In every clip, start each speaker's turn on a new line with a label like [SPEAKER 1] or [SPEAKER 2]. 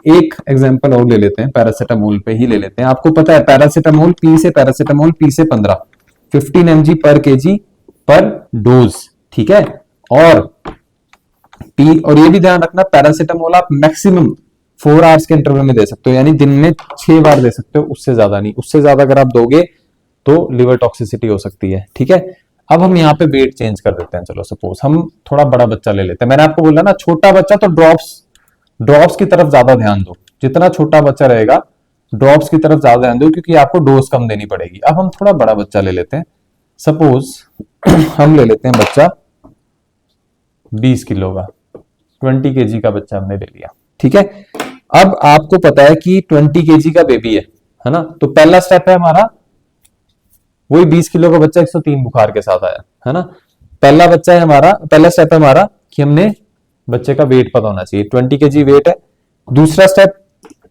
[SPEAKER 1] एक एग्जांपल और ले लेते हैं, पैरासीटामोल पे ही ले लेते हैं। आपको पता है पैरासीटामोल पी से 15 15 mg पर केजी पर डोज, ठीक है। और ये भी ध्यान रखना, पैरासीटामोल आप मैक्सिमम 4 आवर्स के इंटरवल में दे सकते हो, यानी दिन में 6 बार दे सकते हो, उससे ज्यादा नहीं। उससे ज्यादा अगर आप दोगे तो लिवर टॉक्सिसिटी हो सकती है, ठीक है। अब हम यहाँ पे वेट चेंज कर देते हैं। चलो सपोज हम थोड़ा बड़ा बच्चा ले लेते हैं। मैंने आपको बोला ना छोटा बच्चा तो ड्रॉप्स की तरफ ज्यादा ध्यान दो। जितना छोटा बच्चा रहेगा ड्रॉप्स की तरफ ज्यादा ध्यान दो, क्योंकि आपको डोज कम देनी पड़ेगी। अब हम थोड़ा बड़ा बच्चा ले लेते हैं। सपोज हम ले लेते हैं बच्चा 20 किलो का, 20 केजी का बच्चा हमने ले लिया, ठीक है। अब आपको पता है कि 20 केजी का बेबी है ना। तो पहला स्टेप है हमारा, वही 20 किलो का बच्चा 103 बुखार के साथ आया, है ना। पहला स्टेप है हमारा कि हमने बच्चे का वेट पता होना चाहिए, 20 केजी वेट है। दूसरा स्टेप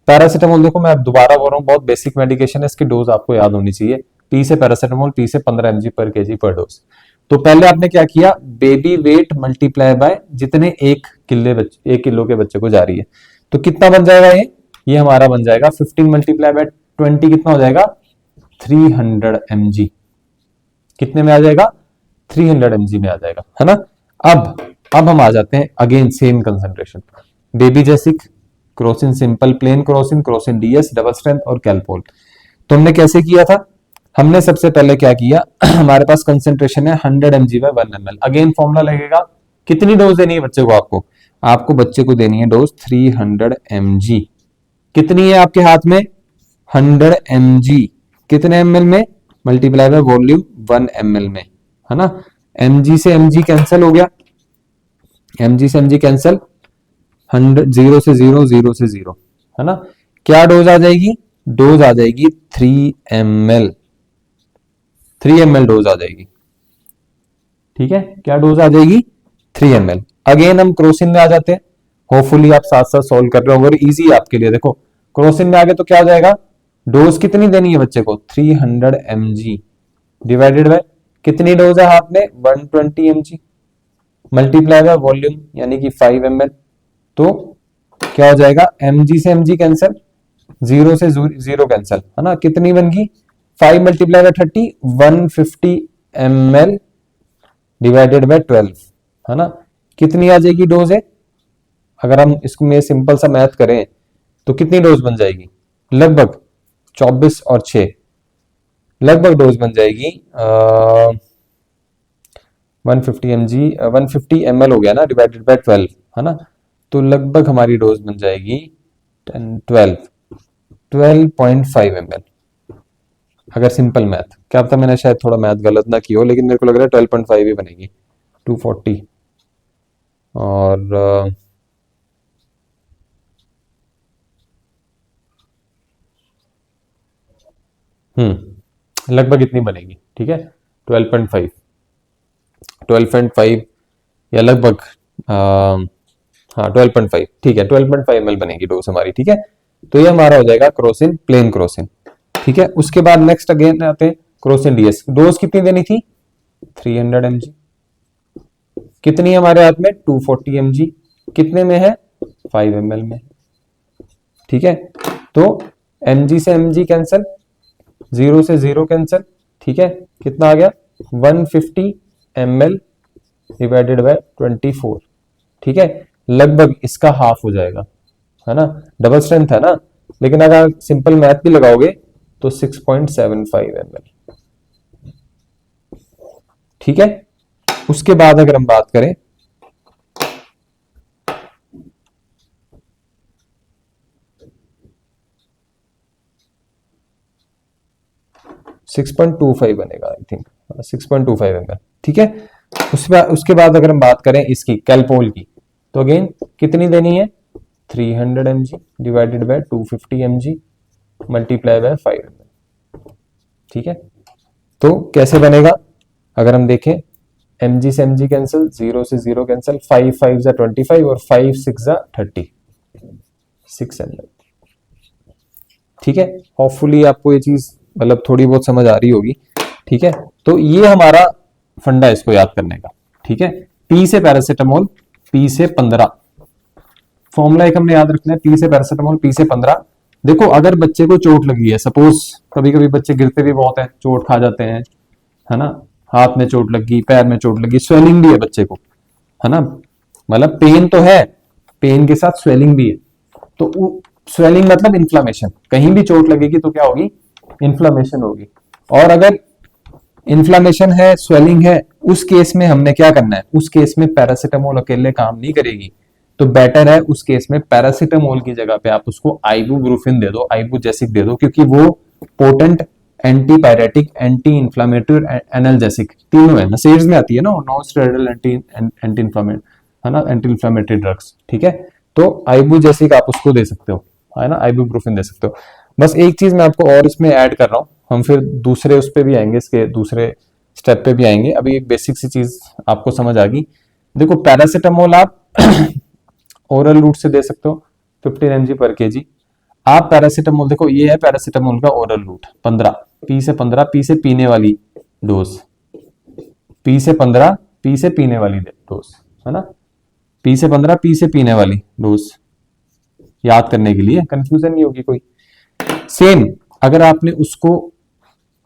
[SPEAKER 1] पैरासीटामोल, देखो मैं दोबारा बोल रहा हूँ, बहुत बेसिक मेडिकेशन है, इसकी डोज आपको याद होनी चाहिए। पी से पैरासीटामोल, पी से 15 mg पर केजी पर डोज। तो पहले आपने क्या किया, बेबी वेट मल्टीप्लाई बाय जितने 1 किलो के बच्चे को जा रही है, तो कितना बन जाएगा ये हमारा बन जाएगा 15 मल्टीप्लाई बाय 20, कितना हो जाएगा 300 mg। कितने में आ जाएगा 300 mg में आ जाएगा, है ना। अब हम आ जाते हैं again same concentration, Babygesic, Crocin simple, plain Crocin DS, double strength और कैलपोल। तो हमने कैसे किया था, हमने सबसे पहले क्या किया हमारे पास कंसंट्रेशन है 100 mg by 1 ml। Again formula लगेगा, कितनी डोज देनी है बच्चे को, आपको बच्चे को देनी है डोज 300 mg। कितनी है आपके हाथ में 100 mg, कितने ml में, मल्टीप्लाई बाय वॉल्यूम 1 ml में, है ना। mg से mg कैंसिल हो गया, mg से mg कैंसिल, 100 0 से 0 0 से 0, है ना। क्या डोज आ जाएगी, डोज आ जाएगी 3 ml डोज आ जाएगी, ठीक है। क्या डोज आ जाएगी 3 ml। अगेन हम क्रोसिन में आ जाते हैं, होपफुली आप साथ साथ सॉल्व कर रहे हो और इजी है आपके लिए। देखो क्रोसिन में आगे तो क्या हो जाएगा, डोज कितनी देनी है बच्चे को 300 mg डिवाइडेड बाय कितनी डोज है हाथ में 120 mg, मल्टीप्लाई बाय वॉल्यूम यानी कि 5 ml। तो क्या हो जाएगा, mg से mg कैंसिल, 0 से 0 कैंसिल, है ना। कितनी बन गई 5 multiply by 30, 150 ml divided by 12, है ना। कितनी आ जाएगी डोज है, अगर हम इसमें सिंपल सा मैथ करें तो कितनी डोज बन जाएगी, लगभग 24 और 6, लगभग डोज बन जाएगी 150 ml हो गया ना, डिवाइडेड बाय 12, है ना। तो लगभग हमारी डोज बन जाएगी 12.5 ml। अगर सिंपल मैथ, क्या पता मैंने शायद थोड़ा मैथ गलत ना की हो, लेकिन मेरे को लग रहा है 12.5 ही बनेगी, 240 और लगभग इतनी बनेगी, ठीक है 12.5 या लगभग हाँ 12.5, ठीक है 12.5 ml बनेगी डोज हमारी, ठीक है। तो ये हमारा हो जाएगा क्रोसिन, प्लेन क्रोसिन, ठीक है। उसके बाद नेक्स्ट अगेन आते हैं क्रोसिन डीएस। डोज कितनी देनी थी 300 mg, कितनी हमारे हाथ में 240 mg, कितने में है 5 ml में, ठीक है। तो mg से mg कैंसिल, 0 से 0 कैंसिल, ठीक है। कितना आ गया 150 ml डिवाइडेड बाय 24, ठीक है। लगभग इसका हाफ हो जाएगा, है ना। डबल स्ट्रेंथ है ना, लेकिन अगर सिंपल मैथ भी लगाओगे तो 6.75 ml, ठीक है। उसके बाद अगर हम बात करें $6.25 बनेगा, आई थिंक 6.25 ml, ठीक है। उसके बाद अगर हम बात करें इसकी कैलपोल की, तो अगेन कितनी देनी है 300 mg divided by 250 mg multiply by 5 ml, ठीक है। तो कैसे बनेगा, अगर हम देखें mg से mg कैंसिल, 0 से 0 कैंसिल, 5 5 जा 25 और 5 6 जा 30, 6 ml, ठीक है। होपफुली आपको ये चीज मतलब थोड़ी बहुत समझ आ रही होगी, ठीक है। तो ये हमारा फंडा है इसको याद करने का, ठीक है। पी से पैरासीटामोल, पी से 15, फॉर्मूला एक हमने याद रखना है, पी से पैरासिटामोल, पी से 15। देखो अगर बच्चे को चोट लगी है, सपोज कभी कभी बच्चे गिरते भी बहुत है, चोट खा जाते हैं, है ना, हाथ में चोट लगी, पैर में चोट लगी, स्वेलिंग भी है बच्चे को, है ना, मतलब पेन तो है, पेन के साथ स्वेलिंग भी है, तो स्वेलिंग मतलब इन्फ्लामेशन, कहीं भी चोट लगेगी तो क्या होगी, इन्फ्लामेशन होगी। और अगर इन्फ्लामेशन है, स्वेलिंग है, उस केस में हमने क्या करना है, उस केस में पैरासिटामोल अकेले काम नहीं करेगी, तो बेटर है उस केस में पैरासिटामोल की जगह पे आप उसको आइबुप्रोफेन दे दो, आइबुजेसिक दे दो, क्योंकि वो potent antipyretic, anti inflammatory, analgesic तीनों है, नसेड्स में आती है ना, नॉन स्टेरॉइडल एंटी इंफ्लामेटरी, है ना, एंटी इंफ्लामेटरी ड्रग्स, ठीक है। तो आइबुजेसिक आप उसको दे सकते हो, है ना, आइबुप्रोफेन दे सकते हो। बस एक चीज मैं आपको और इसमें ऐड कर रहा हूं, हम फिर दूसरे उस पे भी आएंगे, इसके दूसरे स्टेप पे भी आएंगे, अभी एक बेसिक सी चीज आपको समझ आ गई। देखो पैरासिटामोल आप ओरल रूट से दे सकते हो 15 mg पर केजी। आप पैरासिटामोल, देखो ये है पैरासिटामोल का ओरल रूट 15, पी से 15, पी से पीने वाली डोज, पी से 15, पी से पीने वाली डोज, है ना, पी से 15, पी से पीने वाली डोज, याद करने के लिए, कंफ्यूजन नहीं होगी कोई। सेम अगर आपने उसको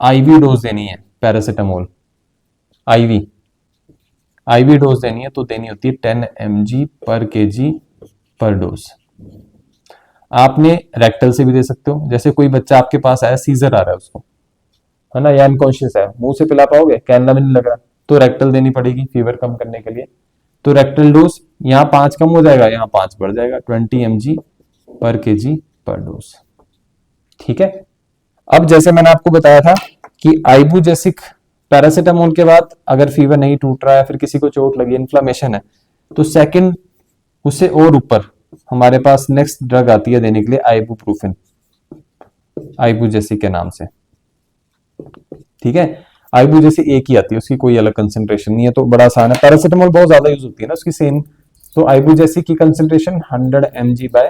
[SPEAKER 1] आईवी डोज देनी है पैरासिटामोल, आईवी आईवी डोज देनी है तो देनी होती है 10 mg पर केजी पर डोज। आपने रेक्टल से भी दे सकते हो, जैसे कोई बच्चा आपके पास आया, सीजर आ रहा है उसको, है ना, या अनकॉन्शियस है, मुंह से पिला पाओगे, कैनला भी नहीं लग रहा, तो रेक्टल देनी पड़ेगी फीवर कम करने के लिए। तो रेक्टल डोज यहाँ 5 कम हो जाएगा, यहाँ 5 बढ़ जाएगा, 20 mg पर केजी पर डोज, ठीक है। अब जैसे मैंने आपको बताया था कि आइबुजेसिक पैरासिटामोल के बाद अगर फीवर नहीं टूट रहा है, फिर किसी को चोट लगी, इन्फ्लामेशन है, तो सेकंड उससे और ऊपर हमारे पास नेक्स्ट ड्रग आती है देने के लिए, आइबुप्रोफेन, आइबुजेसिक के नाम से, ठीक है। आइबुजेसिक एक ही आती है, उसकी कोई अलग कंसेंट्रेशन नहीं है, तो बड़ा आसान है। पैरासिटामोल बहुत ज्यादा यूज होती है ना उसकी सेम, तो आइबुजेसिक की कंसेंट्रेशन 100 mg by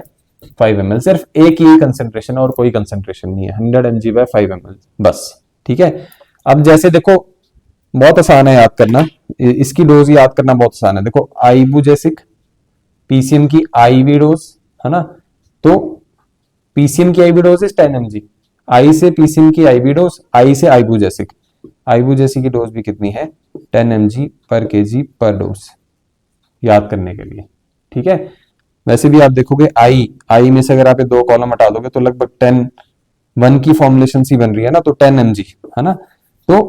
[SPEAKER 1] 5 ml, सिर्फ एक ही कंसेंट्रेशन और कोई कंसेंट्रेशन नहीं है, 100 mg by 5 ml बस, ठीक है। अब जैसे देखो बहुत आसान है याद करना, इसकी डोज याद करना बहुत आसान है। देखो आइबुजेसिक, पीसीएम की आईवी डोज, है ना, तो पीसीएम की आईवी डोज इज 10 mg, आई से पीसीएम की आईवी डोज, आई से आइबुजेसिक, आइबुजेसिक की डोज भी कितनी है, 10 mg पर केजी पर डोज, याद करने के लिए, ठीक है। वैसे भी आप देखोगे आई में से अगर आप 2 कॉलम हटा दोगे तो लगभग 10 1 की फॉर्मुलेशन सी बन रही है ना, तो 10 mg, है ना, तो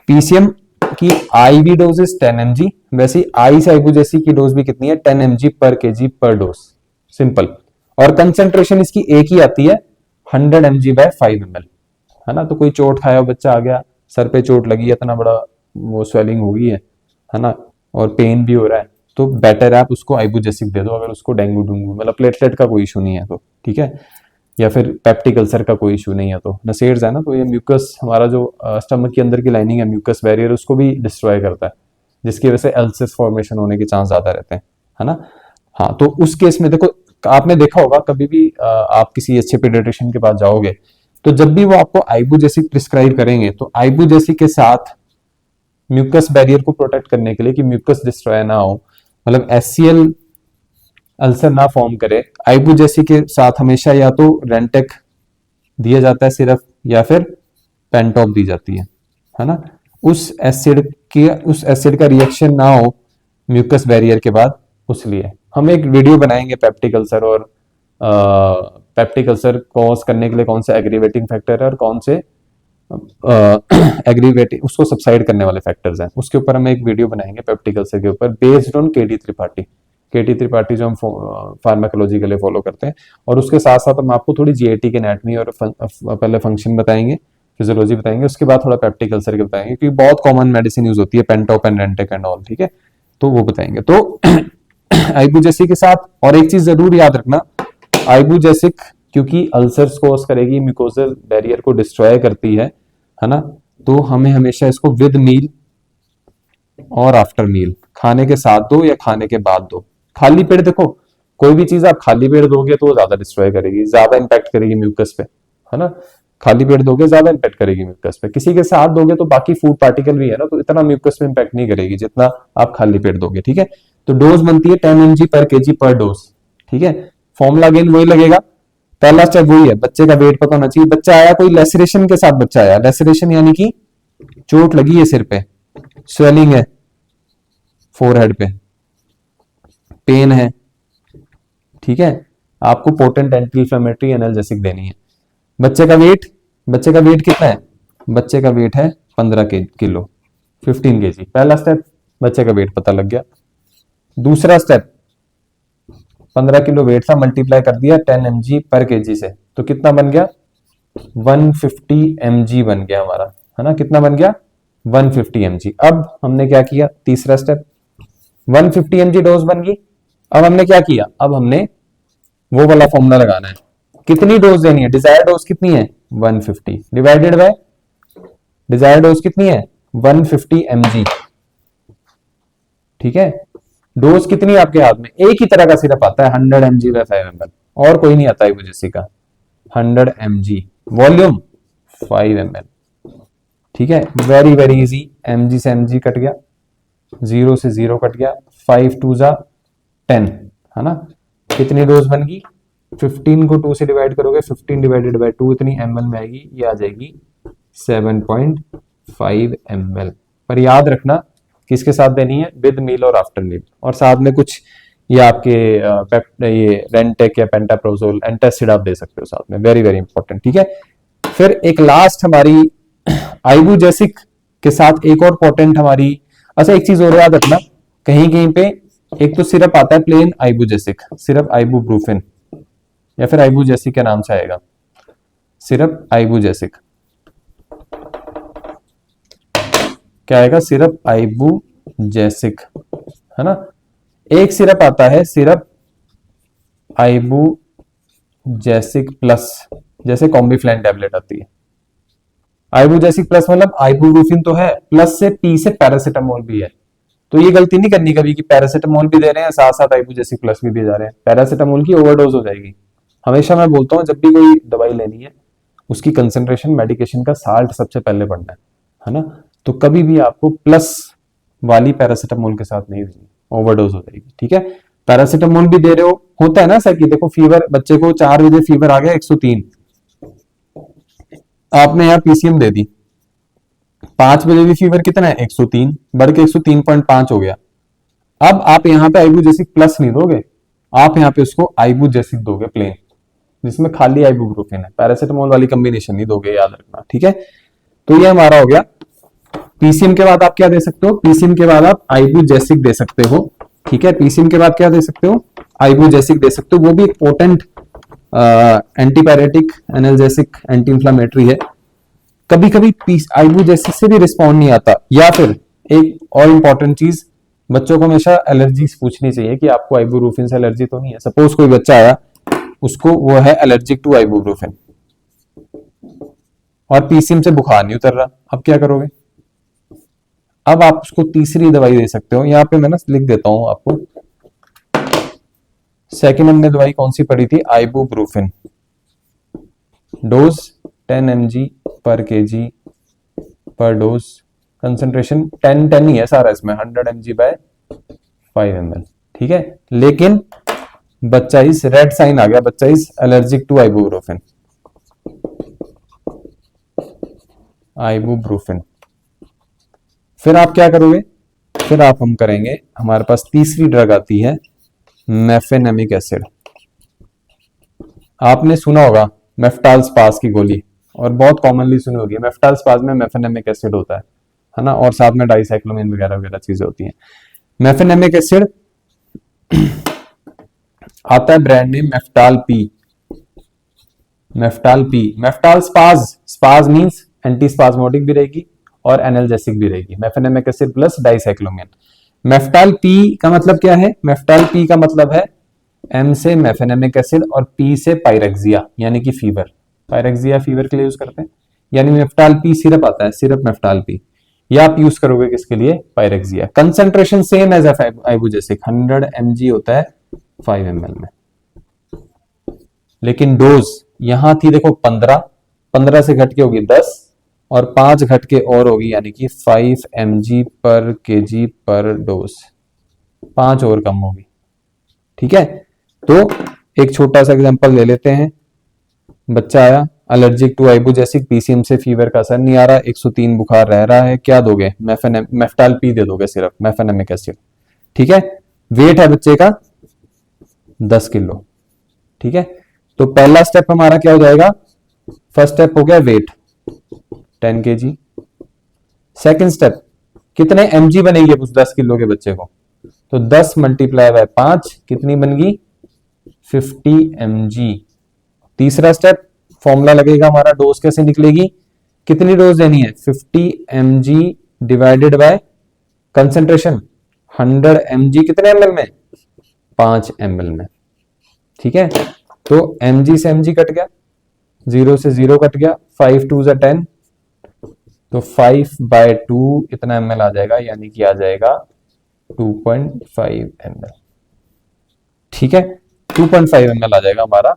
[SPEAKER 1] पीसीएम की आईवी डोज इज 10 mg, वैसे ही आई से आइबुजेसिक की डोज भी कितनी है, 10 mg पर केजी पर डोज, सिंपल। और कंसेंट्रेशन इसकी एक ही आती है, 100 mg by 5 ml, है ना। तो कोई चोट खाया बच्चा आ गया, सर पे चोट लगी है, इतना बड़ा वो स्वेलिंग हो गई है ना, और पेन भी हो रहा है, तो बेटर है आप उसको आइबुजेसिक दे दो, अगर उसको डेंगू डूंगू मतलब प्लेटलेट का कोई इशू नहीं है तो, ठीक है, या फिर पेप्टिक अल्सर का कोई इशू नहीं है तो। नसेड्स है ना, तो ये म्यूकस, हमारा जो स्टमक के अंदर की लाइनिंग है, म्यूकस बैरियर, उसको भी डिस्ट्रॉय करता है, जिसकी वजह से अल्सर्स फॉर्मेशन होने के चांस ज्यादा रहते हैं, है ना। हाँ, तो उस केस में देखो, आपने देखा होगा कभी भी आप किसी अच्छे पीडियाट्रिशियन के पास जाओगे, तो जब भी वो आपको आइबुजेसिक प्रिस्क्राइब करेंगे, तो आइबुजेसिक के साथ म्यूकस बैरियर को प्रोटेक्ट करने के लिए कि म्यूकस डिस्ट्रॉय ना हो, मतलब एससीएल अल्सर ना फॉर्म करे, आइबुजेसिक के साथ हमेशा या तो रेंटेक दिया जाता है सिर्फ, या फिर पेंटॉप दी जाती है ना, उस एसिड का रिएक्शन ना हो म्यूकस बैरियर के बाद, उसलिए हम एक वीडियो बनाएंगे पेप्टिक अल्सर, और पेप्टिक अल्सर कॉज करने के लिए कौन से एग्रीवेटिंग फैक्टर है और कौन से एग्रीवेटिंग उसको सबसाइड करने वाले फैक्टर्स हैं, उसके ऊपर हम एक वीडियो बनाएंगे पेप्टिक अल्सर के ऊपर, बेस्ड ऑन केटी त्रिपाठी जो हम फार्माकोलॉजी के लिए फॉलो करते हैं। और उसके साथ साथ हम आपको थोड़ी जीएटी के एनाटॉमी और पहले फंक्शन बताएंगे, फिजियोलॉजी बताएंगे, उसके बाद थोड़ा पेप्टिक अल्सर के बताएंगे, क्योंकि बहुत कॉमन मेडिसिन यूज होती है, Pantop and Rantac and all, ठीक है, तो वो बताएंगे। तो आइबुजेसिक के साथ और एक चीज जरूर याद रखना, आइबुजेसिक क्योंकि अल्सर्स कोज करेगी, म्यूकोजल बैरियर को डिस्ट्रॉय करती है ना, तो हमें हमेशा इसको विद मील और आफ्टर मील, खाने के साथ दो या खाने के बाद दो। खाली पेट, देखो कोई भी चीज आप खाली पेट दोगे तो वो ज्यादा डिस्ट्रॉय करेगी, ज्यादा इंपैक्ट करेगी म्यूकस पे, है ना, खाली पेट दोगे ज्यादा इंपैक्ट करेगी म्यूकस पे। किसी के साथ दोगे तो बाकी फूड पार्टिकल भी है ना, तो इतना म्यूकस पे इंपैक्ट नहीं करेगी जितना आप खाली पेट दोगे, ठीक है। तो डोज बनती है 10 mg पर केजी पर डोज, ठीक है, फॉर्मूला अगेन वही लगेगा, पहला स्टेप वही है, बच्चे का वेट पता होना चाहिए। बच्चा आया कोई लेसरेशन के साथ, बच्चा आया लेसरेशन यानी कि चोट लगी है सिर पे, स्वेलिंग है फोरहेड पे, पेन है, ठीक है, आपको पोटेंट एंटी इंफ्लेमेटरी एनाल्जेसिक देनी है। बच्चे का वेट कितना है? बच्चे का वेट है 15 किलो, 15 केजी। पहला स्टेप, बच्चे का वेट पता लग गया। दूसरा स्टेप, 15 किलो वेट था, मल्टीप्लाई कर दिया 10 mg पर केजी से, तो कितना बन गया? 150 mg बन गया हमारा, है ना, कितना बन गया? 150 mg। अब हमने क्या किया? तीसरा स्टेप, 150 mg डोज बन गई। अब हमने क्या किया? अब हमने वो वाला फॉर्मूला लगाना है, कितनी डोज देनी है? डिजायर डोज कितनी है? 150 डिवाइडेड बाय डिजायर डोज कितनी है? 150 mg, ठीक है। डोज कितनी है आपके हाथ में? एक ही तरह का सिरप आता है, 100 mg बाय 5 ml, और कोई नहीं आता है वो जैसे का, 100 mg, वॉल्यूम 5 ml, ठीक है। वेरी वेरी इजी, mg से mg कट गया, 0 से 0 कट गया, 5 2 जा 10, है ना। कितनी डोज बन गई? 15 को 2 से डिवाइड करोगे, 15 डिवाइडेड बाय 2 इतनी ml में आएगी, ये आ जाएगी 7.5 ml। पर याद रखना किसके साथ देनी है? विद मील और आफ्टर मील, और साथ में कुछ ये आपके ये रेंटेक या पेंटाप्रोजोल एंटासिड आप दे सकते हो साथ में, वेरी वेरी इंपॉर्टेंट, ठीक है। फिर एक लास्ट हमारी आइबुजेसिक के साथ एक और पोटेंट हमारी, अच्छा एक चीज और याद रखना, कहीं कहीं पे एक तो सिरप आता है प्लेन आइबुजेसिक, सिरप आइबुप्रोफेन या फिर आइबुजेसिक के नाम से आएगा, सिरप आइबुजेसिक, क्या आएगा? सिरप आइबुजेसिक, है ना। एक सिरप आता है सिरप आइबुजेसिक प्लस, जैसे कॉम्बिफ्लाइन टैबलेट आती है। आइबुजेसिक प्लस मतलब आइबुप्रोफेन तो है, प्लस से पी से पैरासिटामोल भी है। तो ये गलती नहीं करनी कभी कि पैरासिटामोल भी दे रहे हैं साथ साथ आइबुजेसिक प्लस भी दिए जा रहे हैं, पैरासिटामोल की ओवरडोज हो जाएगी। हमेशा मैं बोलता हूं जब भी कोई दवाई लेनी है उसकी कंसेंट्रेशन मेडिकेशन का साल्ट सबसे पहले पढ़ना है ना। तो कभी भी आपको प्लस वाली पैरासिटामोल के साथ नहीं देनी, ओवरडोज हो जाएगी, ठीक है। पैरासिटामोल भी दे रहे हो, होता है ना सर कि देखो फीवर, बच्चे को 4 बजे फीवर आ गया 103, आपने यहाँ पीसीएम दे दी, 5 बजे भी फीवर कितना है? 103, बढ़ के 103.5 हो गया। अब आप यहाँ पे आइबुजेसिक प्लस नहीं दोगे, आप यहाँ पे उसको आइबुजेसिक दोगे प्लेन, जिसमें खाली आइबुप्रोफेन है, पैरासिटामोल वाली कॉम्बिनेशन नहीं दोगे, याद रखना, ठीक है। तो ये हमारा हो गया। पीसीएम के बाद आप क्या दे सकते हो? पीसीएम के बाद आप आइबुजेसिक दे सकते हो, ठीक है। पीसीएम के बाद क्या दे सकते हो? आइबुजेसिक दे सकते हो, वो भी एक potent antipyretic, analgesic, anti inflammatory है। कभी कभी आइबुजेसिक से भी रिस्पॉन्ड नहीं आता, या फिर एक और इंपॉर्टेंट चीज, बच्चों को हमेशा एलर्जी पूछनी चाहिए कि आपको आइबुप्रोफेन से एलर्जी तो नहीं है। सपोज कोई बच्चा आया, उसको वो है एलर्जिक टू आइबुप्रोफेन, और पीसीएम से बुखार नहीं उतर रहा, अब क्या करोगे? अब आप उसको तीसरी दवाई दे सकते हो, यहाँ पे मैं ना लिख देता हूं आपको। सेकंड हमने दवाई कौन सी पढ़ी थी? आइबुप्रोफेन, डोज 10 mg पर केजी पर डोज, कंसेंट्रेशन 10 ही है सारा इसमें, 100 mg बाय 5 ml, ठीक है। लेकिन बच्चा इस रेड साइन आ गया, बच्चा इस एलर्जिक टू आइबुप्रोफेन, आइबुप्रोफेन। फिर आप क्या करोगे? फिर आप हम करेंगे, हमारे पास तीसरी ड्रग आती है मेफेनेमिक एसिड। आपने सुना होगा मेफ्टाल स्पास की गोली, और बहुत कॉमनली सुनी होगी, मेफ्टाल स्पास में मेफेनेमिक एसिड होता है ना, और साथ में डाइसाइक्लोमिन वगैरह वगैरह चीजें होती हैं। मेफेनेमिक एसिड आता है brand name Meftal P, Meftal P, Meftal Spas, spas means anti spasmodic भी रहेगी और एनाल्जेसिक भी रहेगी, mefenamic acid plus dicyclomine. Meftal P का मतलब क्या है? मेफ्टाल पी का मतलब है एम से मेफेनेमिक एसिड और पी से पायरेक्सिया, यानी कि फीवर, पायरेक्सिया फीवर के लिए यूज करते हैं, यानी मेफ्टाल पी सिरप आता है, सिरप मेफ्टाल पी, या आप यूज करोगे किसके लिए? Pyrexia. Concentration same as Ibugesic, 100 mg होता है 5 ml में, लेकिन डोज यहां थी देखो 15 से घट के होगी 10, और 5 घट के और होगी, यानी कि 5 mg पर केजी पर डोज, 5 और कम होगी, ठीक है। तो एक छोटा सा एग्जांपल ले लेते हैं। बच्चा आया, एलर्जिक टू आइबुजेसिक, पीसीएम से फीवर का असर नहीं आ रहा, 103 बुखार रह रहा है, क्या दोगे? मेफ्टाल पी दे दोगे, सिर्फ मेफेनेमिक एसिड। ठीक है, वेट है बच्चे का 10 किलो। ठीक है, तो पहला स्टेप हमारा क्या हो जाएगा? फर्स्ट स्टेप हो गया वेट 10 kg। सेकंड स्टेप, कितने mg बनेगी उस 10 किलो के बच्चे को? तो 10 मल्टीप्लाई बाय 5 कितनी बन गई? 50 mg। तीसरा स्टेप, फॉर्मूला लगेगा हमारा, डोज कैसे निकलेगी? कितनी डोज देनी है? 50 mg divided by concentration 100 mg, कितने ml में? 5 ml में। ठीक है, तो mg से mg कट गया, 0 से 0 कट गया, 5 2 जा 10, तो 5/2 इतना ml आ जाएगा, यानी कि आ जाएगा 2.5 ml। ठीक है, 2.5 ml आ जाएगा हमारा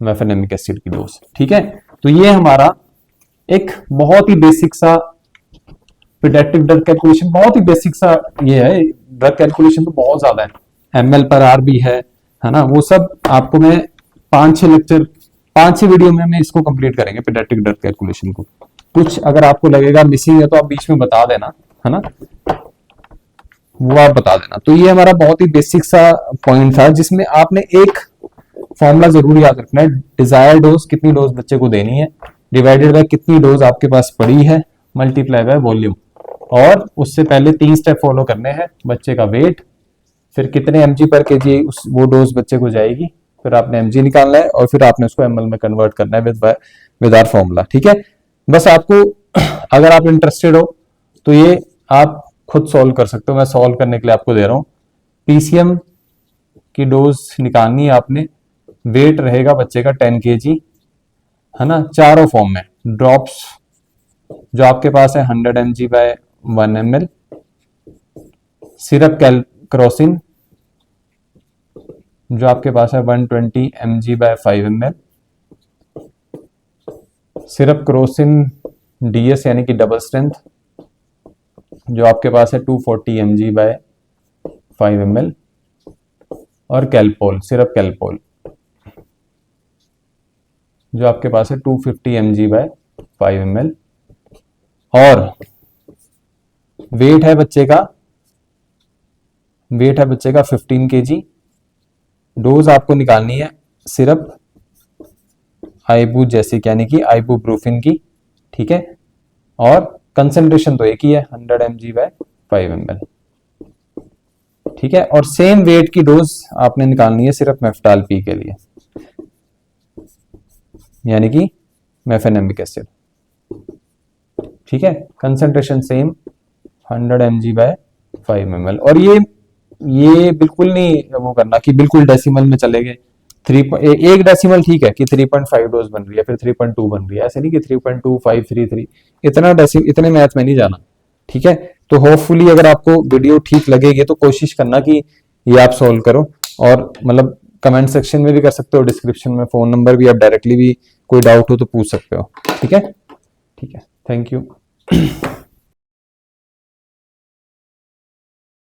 [SPEAKER 1] मेफेनेमिक एसिड की डोज। ठीक है, तो ये हमारा एक बहुत ही बेसिक सा पीडियाट्रिक ड्रग कैलकुलेशन, बहुत ही बेसिक सा ये है। ड्रग कैलकुलेशन तो बहुत ज्यादा है, ml पर आर भी है ना, वो सब आपको मैं 5-6 लेक्चर, 5-6 वीडियो में मैं इसको कंप्लीट करेंगे पीडियाट्रिक ड्रग कैलकुलेशन को। कुछ अगर आपको लगेगा मिसिंग है तो आप बीच में बता देना, है ना, वो आप बता देना। तो ये हमारा बहुत ही बेसिक सा पॉइंट था, जिसमें आपने एक फॉर्मूला जरूर याद रखना है, डिजायर डोज, कितनी डोज बच्चे को देनी है, डिवाइडेड बाय कितनी डोज आपके पास पड़ी है, मल्टीप्लाई बाय वॉल्यूम। और उससे पहले 3 स्टेप फॉलो करने हैं, बच्चे का वेट, फिर कितने mg पर kg उस वो डोज बच्चे को जाएगी, फिर आपने mg निकालना है और फिर आपने उसको ml में कन्वर्ट करना है विद आवर फॉर्मूला। ठीक है, बस आपको अगर आप इंटरेस्टेड हो तो ये आप खुद सॉल्व कर सकते हो, मैं सॉल्व करने के लिए आपको दे रहा हूं। पीसीएम की डोज निकालनी है आपने, वेट रहेगा बच्चे का 10 kg, है ना, चारों फॉर्म में। ड्रॉप्स जो आपके पास है 100 mg by 1 ml, syrup Crocin जो आपके पास है 120 mg by 5 ml, syrup Crocin DS यानी कि डबल स्ट्रेंथ जो आपके पास है 240 mg बाय 5 ml, और कैल्पोल, सिरप कैल्पोल जो आपके पास है 250 mg बाय 5 ml। और वेट है बच्चे का 15 kg। डोज आपको निकालनी है सिरप आइबुजेसिक यानी कि आइबुप्रोफिन की। ठीक है, और कंसेंट्रेशन तो एक ही है 100 mg बाय 5 ml। ठीक है, और सेम वेट की डोज आपने निकालनी है सिर्फ मेफ्टाल पी के लिए, यानी कि मेफेनेमिक एसिड। ठीक है, concentration same 100 mg by 5 ml। और ये बिल्कुल नहीं वो करना कि बिल्कुल डेसिमल में चले गए, एक डेसिमल ठीक है कि 3.5 डोज बन रही है, फिर 3.2 बन रही है, ऐसे नहीं कि 3.2 5 3 3, इतने मैथ में नहीं जाना। ठीक है, तो होपफुली अगर आपको वीडियो ठीक लगेगी तो कोशिश करना कि ये आप सॉल्व करो, और मतलब कमेंट सेक्शन में भी कर सकते हो, डिस्क्रिप्शन में फोन नंबर भी, आप डायरेक्टली भी कोई डाउट हो तो पूछ सकते हो। ठीक है, थैंक यू।